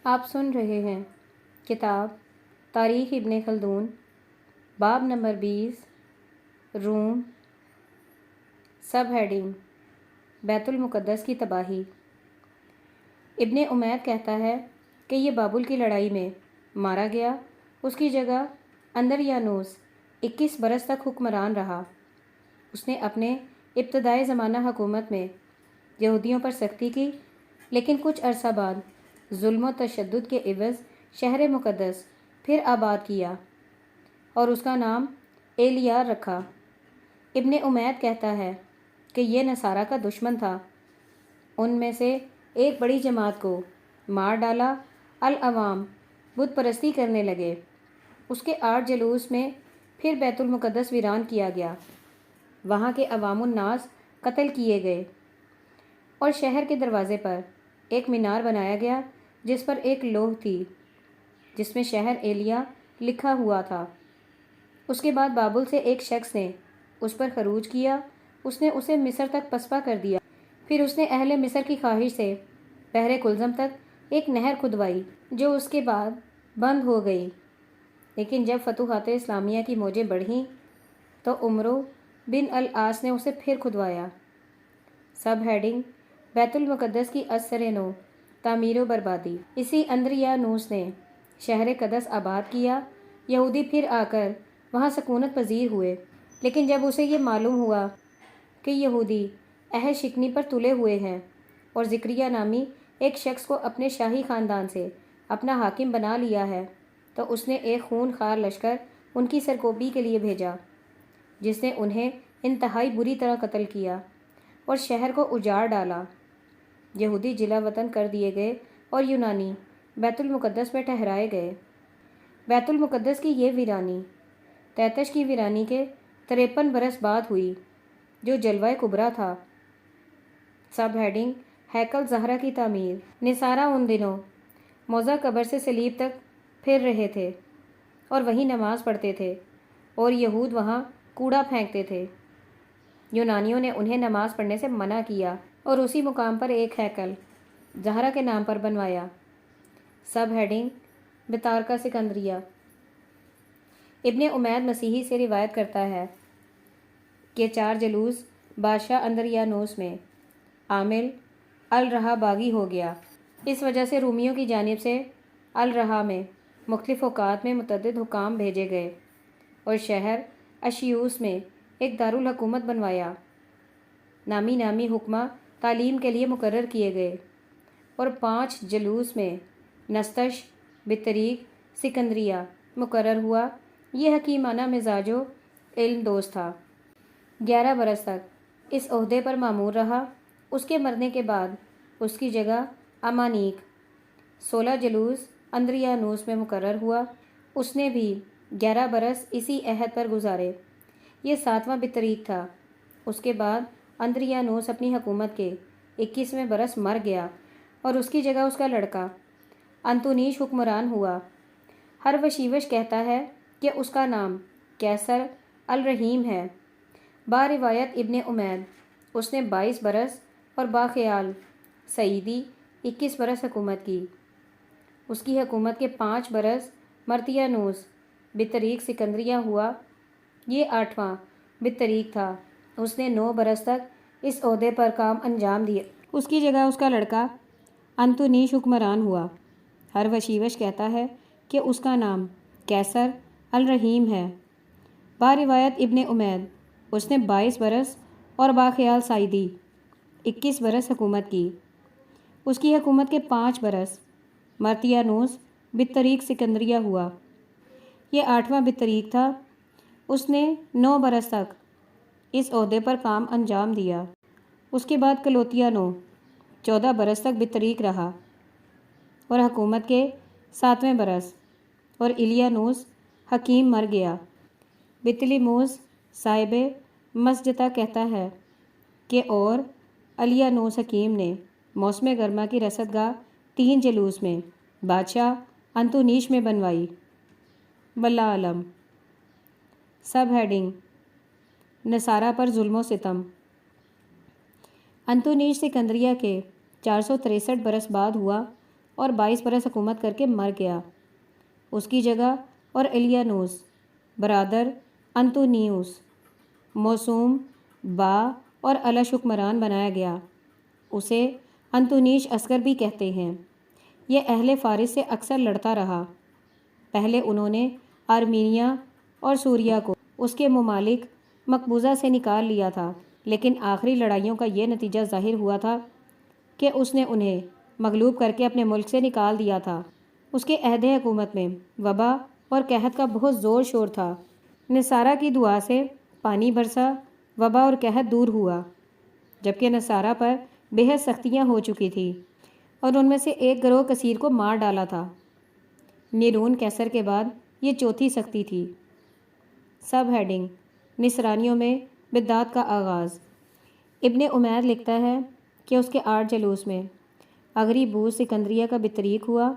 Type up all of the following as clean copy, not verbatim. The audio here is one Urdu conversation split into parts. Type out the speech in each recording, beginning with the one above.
آپ سن رہے ہیں کتاب تاریخ ابن خلدون، باب نمبر 20، روم، سب ہیڈنگ بیت المقدس کی تباہی۔ ابن امید کہتا ہے کہ یہ بابل کی لڑائی میں مارا گیا۔ اس کی جگہ اندریانوس 21 برس تک حکمران رہا۔ اس نے اپنے ابتدائی زمانہ حکومت میں یہودیوں پر سختی کی، لیکن کچھ عرصہ بعد ظلم و تشدد کے عوض شہر مقدس پھر آباد کیا اور اس کا نام ایلیار رکھا۔ ابن امید کہتا ہے کہ یہ نصارہ کا دشمن تھا۔ ان میں سے ایک بڑی جماعت کو مار ڈالا۔ العوام بت پرستی کرنے لگے۔ اس کے 8 جلوس میں پھر بیت المقدس ویران کیا گیا۔ وہاں کے عوام الناس قتل کیے گئے اور شہر کے دروازے پر ایک مینار بنایا گیا جس پر ایک لوح تھی جس میں شہر ایلیا لکھا ہوا تھا۔ اس کے بعد بابل سے ایک شخص نے اس پر خروج کیا۔ اس نے اسے مصر تک پسپا کر دیا۔ پھر اس نے اہل مصر کی خواہش سے بحر کلزم تک ایک نہر کھدوائی جو اس کے بعد بند ہو گئی۔ لیکن جب فتوحات اسلامیہ کی موجیں بڑھیں تو عمرو بن العاص نے اسے پھر کھدوایا۔ سب ہیڈنگ بیت المقدس کی ازسر نو تعمیر و بربادی۔ اسی اندریانوس نے شہر قدس آباد کیا۔ یہودی پھر آ کر وہاں سکونت پذیر ہوئے، لیکن جب اسے یہ معلوم ہوا کہ یہودی عہد شکنی پر تلے ہوئے ہیں اور زکریا نامی ایک شخص کو اپنے شاہی خاندان سے اپنا حاکم بنا لیا ہے، تو اس نے ایک خون خوار لشکر ان کی سرکوبی کے لیے بھیجا، جس نے انہیں انتہائی بری طرح قتل کیا اور شہر کو اجاڑ ڈالا۔ یہودی جلا وطن کر دیے گئے اور یونانی بیت المقدس میں ٹھہرائے گئے۔ بیت المقدس کی یہ ویرانی تیتش کی ویرانی کے 53 برس بعد ہوئی جو جلوہ کبریٰ تھا۔ سب ہیڈنگ ہیکل زہرہ کی تعمیر۔ نصارہ ان دنوں موضع قبر سے صلیب تک پھر رہے تھے اور وہیں نماز پڑھتے تھے، اور یہود وہاں کوڑا پھینکتے تھے۔ یونانیوں نے انہیں نماز پڑھنے سے منع کیا اور اسی مقام پر ایک ہیکل زہرہ کے نام پر بنوایا۔ سب ہیڈنگ بطارکہ سکندریہ۔ ابن امید مسیحی سے روایت کرتا ہے کہ 4 جلوس بادشاہ اندریانوس میں عامل الرہا باغی ہو گیا۔ اس وجہ سے رومیوں کی جانب سے الرہا میں مختلف اوقات میں متعدد حکام بھیجے گئے اور شہر اشیوس میں ایک دارالحکومت بنوایا۔ نامی حکمہ تعلیم کے لیے مقرر کیے گئے اور 5 جلوس میں نستش بطریق سکندریہ مقرر ہوا۔ یہ حکیمانہ مزاج و علم دوست تھا۔ 11 برس تک اس عہدے پر مامور رہا۔ اس کے مرنے کے بعد اس کی جگہ امانیک 16 جلوس اندریانوس میں مقرر ہوا۔ اس نے بھی 11 برس اسی عہد پر گزارے۔ یہ 7واں بطریق تھا۔ اس کے بعد اندریانوس اپنی حکومت کے 21ویں برس مر گیا اور اس کی جگہ اس کا لڑکا انتونیش حکمران ہوا۔ ہر وشیوش کہتا ہے کہ اس کا نام قیصر الرحیم ہے۔ باروایت ابن امید اس نے 22 برس اور باخیال سعیدی 21 برس حکومت کی۔ اس کی حکومت کے 5 برس مرتیانوس بطریق سکندریہ ہوا۔ یہ 8واں بطریق تھا۔ اس نے 9 برس تک اس عہدے پر کام انجام دیا۔ اس کی جگہ اس کا لڑکا انتونیش حکمران ہوا۔ ہر وشیوش کہتا ہے کہ اس کا نام قیصر الرحیم ہے۔ باروایت ابن امید اس نے 22 برس اور باخیال سعیدی 21 برس حکومت کی۔ اس کی حکومت کے 5 برس مرتیانوس بطریق سکندریہ ہوا۔ یہ 8واں بطریق تھا۔ اس نے 9 برس تک اس عہدے پر کام انجام دیا۔ اس کے بعد کلوتیانو 14 برس تک بطریق رہا اور حکومت کے 7ویں برس اور الیانوس حکیم مر گیا۔ بطلیموس صاحب مسجدہ کہتا ہے کہ اور الیانوس حکیم نے موسم گرما کی رصد گاہ 3 جلوس میں بادشاہ انتونیش میں بنوائی۔ واللہ اعلم۔ سب ہیڈنگ نصارہ پر ظلم و ستم۔ انتونیش سکندریہ کے 463 برس بعد ہوا۔ اور 22 برس حکومت کر کے مر گیا۔ اس کی جگہ اور الیانوس برادر انتونیوس موسوم با اور الش حکمران بنایا گیا۔ اسے انتونیش عسکر بھی کہتے ہیں۔ یہ اہل فارس سے اکثر لڑتا رہا۔ پہلے انہوں نے آرمینیا اور سوریہ کو اس کے ممالک مقبوضہ سے نکال لیا تھا، لیکن آخری لڑائیوں کا یہ نتیجہ ظاہر ہوا تھا کہ اس نے انہیں مغلوب کر کے اپنے ملک سے نکال دیا تھا۔ اس کے عہد حکومت میں وبا اور قحط کا بہت زور شور تھا۔ نصارہ کی دعا سے پانی برسا، وبا اور قحط دور ہوا، جبکہ نصارہ پر بے حد سختیاں ہو چکی تھیں اور ان میں سے ایک گروہ کثیر کو مار ڈالا تھا۔ نیرون کیسر کے بعد یہ چوتھی سختی تھی۔ سب ہیڈنگ: نصرانیوں میں بدعت کا آغاز۔ ابن عمیر لکھتا ہے کہ اس کے 8 جلوس میں اغریبوس سکندریہ کا بطریق ہوا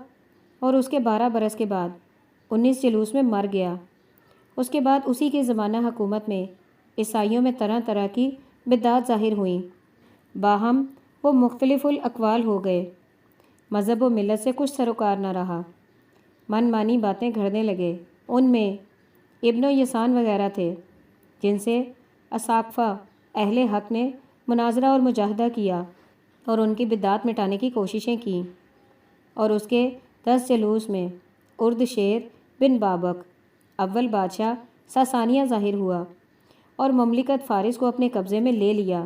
اور اس کے 12 برس کے بعد 19 جلوس میں مر گیا۔ اس کے بعد اسی کے زمانہ حکومت میں عیسائیوں میں طرح طرح کی بدعات ظاہر ہوئیں۔ باہم وہ مختلف الاقوال ہو گئے۔ مذہب و ملت سے کچھ سروکار نہ رہا۔ من مانی باتیں گھڑنے لگے۔ ان میں ابن و یسان وغیرہ تھے، جن سے اساقفہ اہل حق نے مناظرہ اور مجاہدہ کیا اور ان کی بدعات مٹانے کی کوششیں کیں۔ اور اس کے 10 جلوس میں اردشیر بن بابک اول بادشاہ ساسانیہ ظاہر ہوا اور مملکت فارس کو اپنے قبضے میں لے لیا۔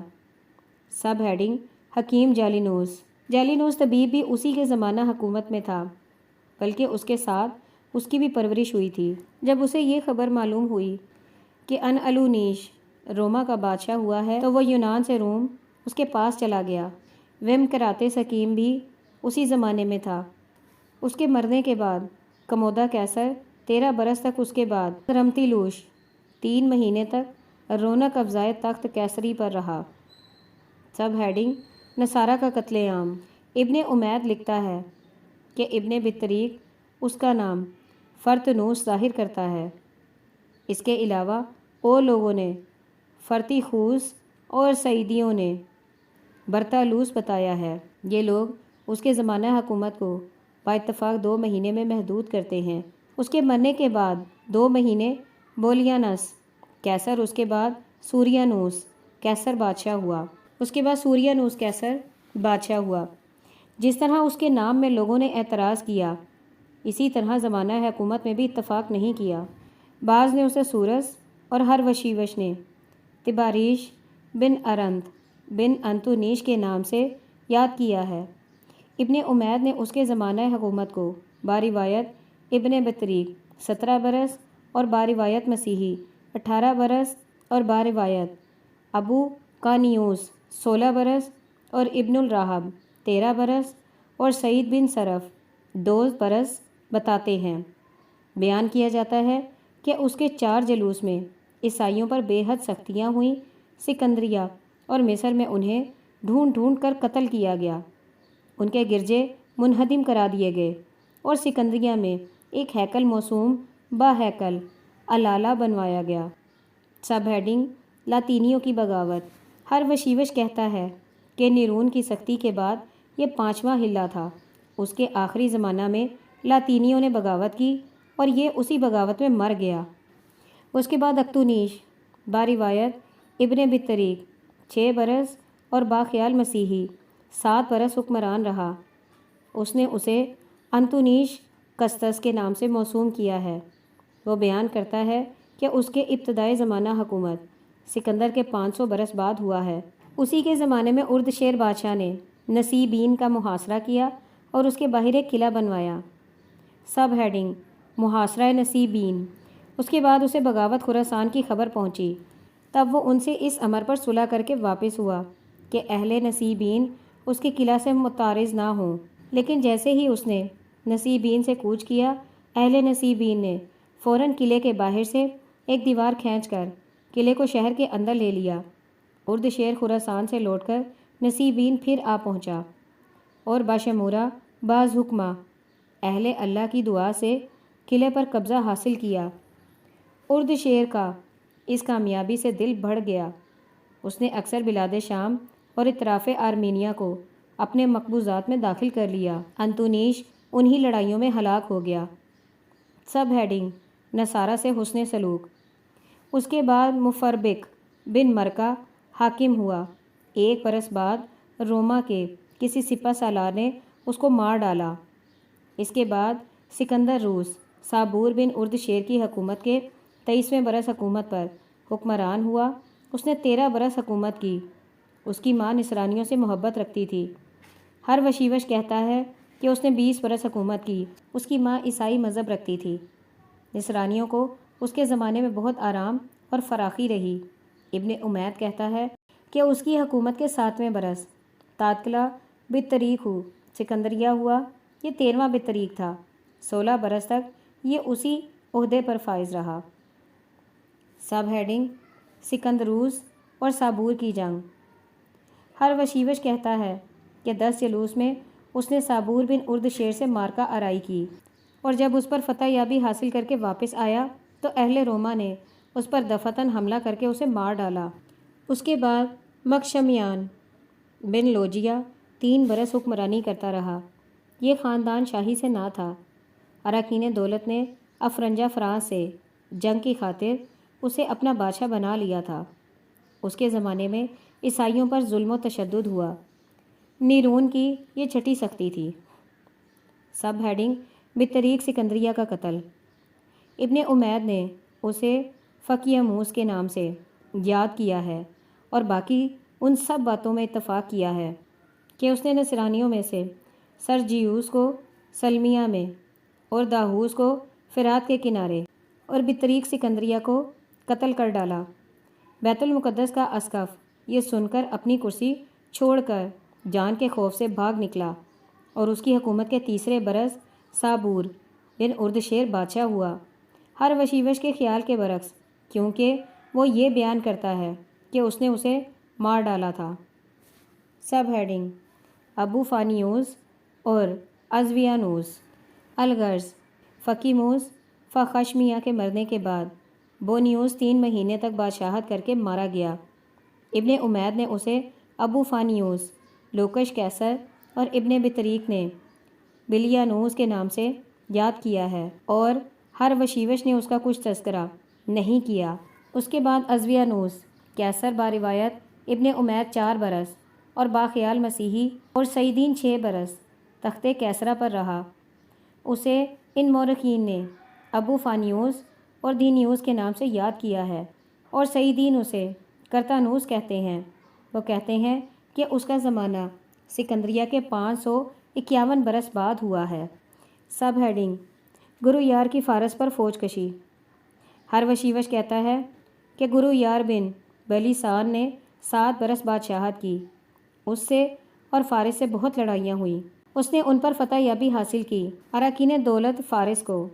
سب ہیڈنگ: حکیم جالینوس۔ جالینوس طبیب بھی اسی کے زمانہ حکومت میں تھا، بلکہ اس کے ساتھ اس کی بھی پرورش ہوئی تھی۔ جب اسے یہ خبر معلوم ہوئی کہ انالونیش روما کا بادشاہ ہوا ہے تو وہ یونان سے روم اس کے پاس چلا گیا۔ ویم کراتس حکیم بھی اسی زمانے میں تھا۔ اس کے مرنے کے بعد کمودا کیسر 13 برس تک، اس کے بعد رمتیلوش 3 مہینے تک رونق افزائے تخت کیسری پر رہا۔ سب ہیڈنگ: نصارہ کا قتل عام۔ ابن عمید لکھتا ہے کہ ابن بطریق اس کا نام فرتنوس ظاہر کرتا ہے۔ اس کے علاوہ اور لوگوں نے فرتیخوس اور سعیدیوں نے برتالوس بتایا ہے۔ یہ لوگ اس کے زمانہ حکومت کو با اتفاق 2 مہینے میں محدود کرتے ہیں۔ اس کے مرنے کے بعد 2 مہینے بولیانس کیسر، اس کے بعد سوریانوس کیسر بادشاہ ہوا۔ جس طرح اس کے نام میں لوگوں نے اعتراض کیا، اسی طرح زمانہ حکومت میں بھی اتفاق نہیں کیا۔ بعض نے اسے سورس اور ہر وشیوش نے تباریش بن ارنت بن انتونیش کے نام سے یاد کیا ہے۔ ابن عمید نے اس کے زمانہ حکومت کو باروایت ابن بطریق 17 برس اور باروایت مسیحی 18 برس اور باروایت ابو کانیوس 16 برس اور ابن الراہب 13 برس اور سعید بن صرف 2 برس بتاتے ہیں۔ بیان کیا جاتا ہے کہ اس کے 4 جلوس میں عیسائیوں پر بے حد سختیاں ہوئیں۔ سکندریہ اور مصر میں انہیں ڈھونڈ ڈھونڈ کر قتل کیا گیا، ان کے گرجے منہدم کرا دیے گئے اور سکندریہ میں ایک ہیکل موسوم با ہیکل الالہ بنوایا گیا۔ سب ہیڈنگ: لاطینیوں کی بغاوت۔ ہر وشیوش کہتا ہے کہ نیرون کی سختی کے بعد یہ 5واں ہلا تھا۔ اس کے آخری زمانہ میں لاطینیوں نے بغاوت کی اور یہ اسی بغاوت میں مر گیا۔ اس کے بعد اکتونیش باروایت ابن بطریق 6 برس اور باخیال مسیحی 7 برس حکمران رہا۔ اس نے اسے انتونیش کسطس کے نام سے موسوم کیا ہے۔ وہ بیان کرتا ہے کہ اس کے ابتدائی زمانہ حکومت سکندر کے 500 برس بعد ہوا ہے۔ اسی کے زمانے میں اردشیر بادشاہ نے نسیبین کا محاصرہ کیا اور اس کے باہر ایک قلعہ بنوایا۔ سب ہیڈنگ: محاصرہ نسیبین۔ اس کے بعد اسے بغاوت خراسان کی خبر پہنچی۔ تب وہ ان سے اس امر پر صلح کر کے واپس ہوا کہ اہل نسیبین اس کے قلعہ سے متعارض نہ ہوں، لیکن جیسے ہی اس نے نسیبین سے کوچ کیا، اہل نسیبین نے فوراً قلعے کے باہر سے ایک دیوار کھینچ کر قلعے کو شہر کے اندر لے لیا۔ اردشیر خراسان سے لوٹ کر نسیبین پھر آ پہنچا اور باشمورہ بعض حکمہ اہل اللہ کی دعا سے قلعے پر قبضہ حاصل کیا۔ اردشیر کا اس کامیابی سے دل بڑھ گیا۔ اس نے اکثر بلاد شام اور اطراف آرمینیا کو اپنے مقبوضات میں داخل کر لیا۔ انتونیش انہی لڑائیوں میں ہلاک ہو گیا۔ سب ہیڈنگ نصارہ سے حسن سلوک۔ اس کے بعد مفربک بن مرکہ حاکم ہوا۔ 1 برس بعد روما کے کسی سپہ سالار نے اس کو مار ڈالا۔ اس کے بعد سکندر روس صابور بن اردشیر کی حکومت کے 23ویں برس حکومت پر حکمران ہوا۔ اس نے 13 برس حکومت کی۔ اس کی ماں نصرانیوں سے محبت رکھتی تھی۔ ہر وشیوش کہتا ہے کہ اس نے 20 برس حکومت کی۔ اس کی ماں عیسائی مذہب رکھتی تھی۔ نصرانیوں کو اس کے زمانے میں بہت آرام اور فراخی رہی۔ ابن امید کہتا ہے کہ اس کی حکومت کے 7ویں برس تاتکلا بطریق ہو سکندریہ ہوا۔ یہ 13واں بطریق تھا۔ 16 برس تک یہ اسی عہدے پر فائز رہا۔ سب ہیڈنگ سکندروس اور صابور کی جنگ۔ ہر وشیوش کہتا ہے کہ 10 یلوس میں اس نے صابور بن اردشیر سے مارکہ آرائی کی، اور جب اس پر فتح یابی حاصل کر کے واپس آیا تو اہل روما نے اس پر دفعتاً حملہ کر کے اسے مار ڈالا۔ اس کے بعد مکشمیان بن لوجیا 3 برس حکمرانی کرتا رہا۔ یہ خاندان شاہی سے نہ تھا۔ اراکین دولت نے افرنجا فرانس سے جنگ کی خاطر اسے اپنا بادشاہ بنا لیا تھا۔ اس کے زمانے میں عیسائیوں پر ظلم و تشدد ہوا۔ نیرون کی یہ چھٹی سختی تھی۔ سب ہیڈنگ بطریق سکندریہ کا قتل۔ ابن امید نے اسے فقیموس کے نام سے یاد کیا ہے، اور باقی ان سب باتوں میں اتفاق کیا ہے کہ اس نے نصرانیوں میں سے سرجیوس کو سلمیہ میں اور داہوس کو فرات کے کنارے اور بطریق سکندریہ کو قتل کر ڈالا۔ بیت المقدس کا اسقف یہ سن کر اپنی کرسی چھوڑ کر جان کے خوف سے بھاگ نکلا، اور اس کی حکومت کے 3 برس صابور بن اردشیر بادشاہ ہوا۔ ہر وشیوش کے خیال کے برعکس، کیونکہ وہ یہ بیان کرتا ہے کہ اس نے اسے مار ڈالا تھا۔ سب ہیڈنگ ابو فانیوس اور ازویانوس۔ الغرض فقیموس فخشمیہ کے مرنے کے بعد بونیوس 3 مہینے تک بادشاہت کر کے مارا گیا۔ ابن امید نے اسے ابو فانیوس لوکش کیسر اور ابن بطریق نے بلیانوس کے نام سے یاد کیا ہے، اور ہر وشیوش نے اس کا کچھ تذکرہ نہیں کیا۔ اس کے بعد ازویانوس کیسر باروایت ابن امید 4 برس اور باخیال مسیحی اور سعیدین 6 برس تخت کیسرا پر رہا۔ اسے ان مورخین نے ابو فانیوس اور دینیوس کے نام سے یاد کیا ہے، اور سعیدین اسے کرتانوس کہتے ہیں۔ وہ کہتے ہیں کہ اس کا زمانہ سکندریہ کے 551 برس بعد ہوا ہے۔ سب ہیڈنگ گرو یار کی فارس پر فوج کشی۔ ہر وشیوش کہتا ہے کہ گرو یار بن بلیسان نے 7 برس بادشاہت کی۔ اس سے اور فارس سے بہت لڑائیاں ہوئیں۔ اس نے ان پر فتح یابی حاصل کی۔ اراکین دولت فارس کو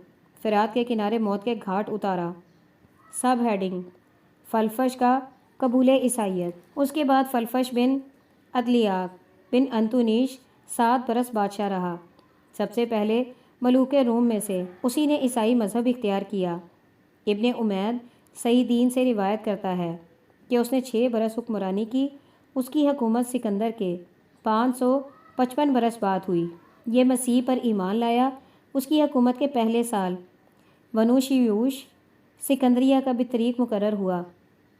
فرات کے کنارے موت کے گھاٹ اتارا۔ سب ہیڈنگ فلفش کا قبول عیسائیت۔ اس کے بعد فلفش بن ادلیاک بن انتونیش 7 برس بادشاہ رہا۔ سب سے پہلے ملوک روم میں سے اسی نے عیسائی مذہب اختیار کیا۔ ابن امید سعیدین سے روایت کرتا ہے کہ اس نے 6 برس حکمرانی کی۔ اس کی حکومت سکندر کے 555 برس بعد ہوئی۔ یہ مسیح پر ایمان لایا۔ اس کی حکومت کے پہلے سال ونوشیوش سکندریہ کا بطریق مقرر ہوا،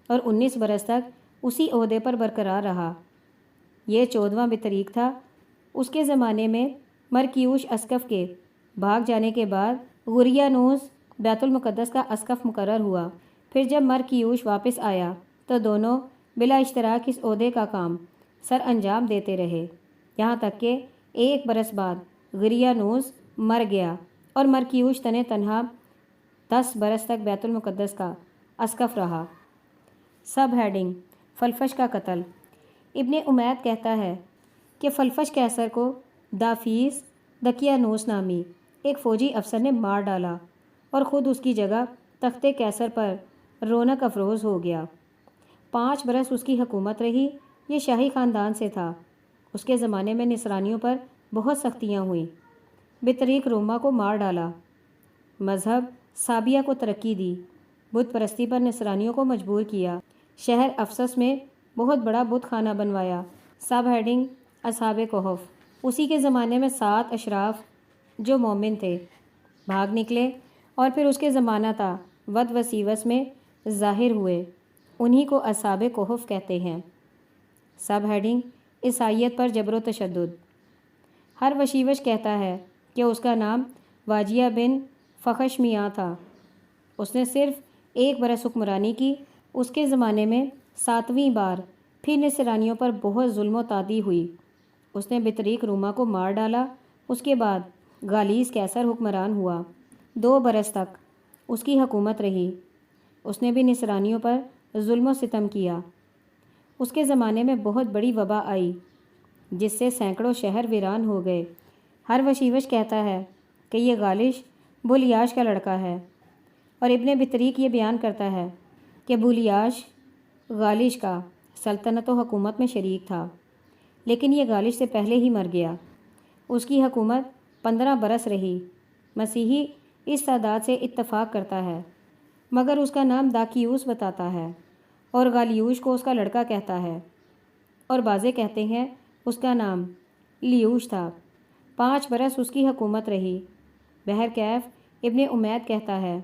اور 19 برس تک اسی عہدے پر برقرار رہا۔ یہ 14واں بطریق تھا۔ اس کے زمانے میں مرکیوش اسقف کے بھاگ جانے کے بعد غوریانوس بیت المقدس کا اسقف مقرر ہوا۔ پھر جب مرکیوش واپس آیا تو دونوں بلا اشتراک اس عہدے کا کام سر انجام دیتے رہے، یہاں تک کہ 1 برس بعد غوریانوس مر گیا، اور مرکیوش تنہا 10 برس تک بیت المقدس کا اسقف رہا۔ سب ہیڈنگ فلفش کا قتل۔ ابن امید کہتا ہے کہ فلفش کیسر کو دافیس دقیانوس نامی ایک فوجی افسر نے مار ڈالا، اور خود اس کی جگہ تخت کیسر پر رونق افروز ہو گیا۔ 5 برس اس کی حکومت رہی۔ یہ شاہی خاندان سے تھا۔ اس کے زمانے میں نصرانیوں پر بہت سختیاں ہوئیں۔ بطریق روما کو مار ڈالا، مذہب سابیہ کو ترقی دی، بت پرستی پر نصرانیوں کو مجبور کیا، شہر افسس میں بہت بڑا بت خانہ بنوایا۔ سب ہیڈنگ اصحاب کہف۔ اسی کے زمانے میں 7 اشراف جو مومن تھے بھاگ نکلے اور پھر اس کے زمانہ تا ود وسیوس میں ظاہر ہوئے، انہی کو اصحاب کہف کہتے ہیں۔ سب ہیڈنگ عیسائیت پر جبر و تشدد۔ ہر وشیوش کہتا ہے کہ اس کا نام واجیہ بن فخشمیاں تھا۔ اس نے صرف 1 برس حکمرانی کی۔ اس کے زمانے میں 7ویں بار پھر نصرانیوں پر بہت ظلم و تعدی ہوئی۔ اس نے بطریق روما کو مار ڈالا۔ اس کے بعد گالیس کیسر حکمران ہوا، 2 برس تک اس کی حکومت رہی۔ اس نے بھی نصرانیوں پر ظلم و ستم کیا۔ اس کے زمانے میں بہت بڑی وبا آئی جس سے سینکڑوں شہر ویران ہو گئے۔ ہر وشیوش کہتا ہے کہ یہ غالش بولیاش کا لڑکا ہے، اور ابن بطریق یہ بیان کرتا ہے کہ بولیاش غالش کا سلطنت و حکومت میں شریک تھا، لیکن یہ غالش سے پہلے ہی مر گیا۔ اس کی حکومت 15 برس رہی۔ مسیحی اس تعداد سے اتفاق کرتا ہے، مگر اس کا نام داکیوس بتاتا ہے اور غالیوش کو اس کا لڑکا کہتا ہے، اور بعضے کہتے ہیں اس کا نام لیوش تھا۔ 5 برس اس کی حکومت رہی۔ بہرکیف ابن امید کہتا ہے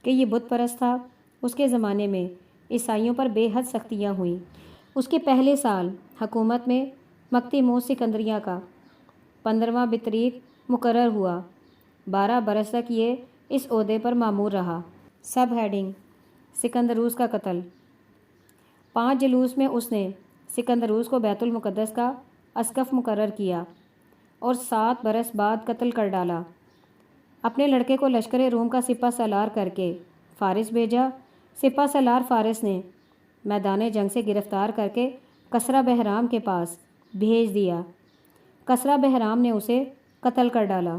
کہ یہ بت پرست تھا۔ اس کے زمانے میں عیسائیوں پر بے حد سختیاں ہوئیں۔ اس کے پہلے سال حکومت میں مکتیموس سکندریہ کا 15واں بطریق مقرر ہوا۔ 12 برس تک یہ اس عہدے پر مامور رہا۔ سب ہیڈنگ سکندروس کا قتل۔ 5 جلوس میں اس نے سکندروس کو بیت المقدس کا اسقف مقرر کیا اور 7 برس بعد قتل کر ڈالا۔ اپنے لڑکے کو لشکر روم کا سپہ سالار کر کے فارس بھیجا۔ سپہ سالار فارس نے میدان جنگ سے گرفتار کر کے کسریٰ بہرام کے پاس بھیج دیا۔ کسریٰ بہرام نے اسے قتل کر ڈالا۔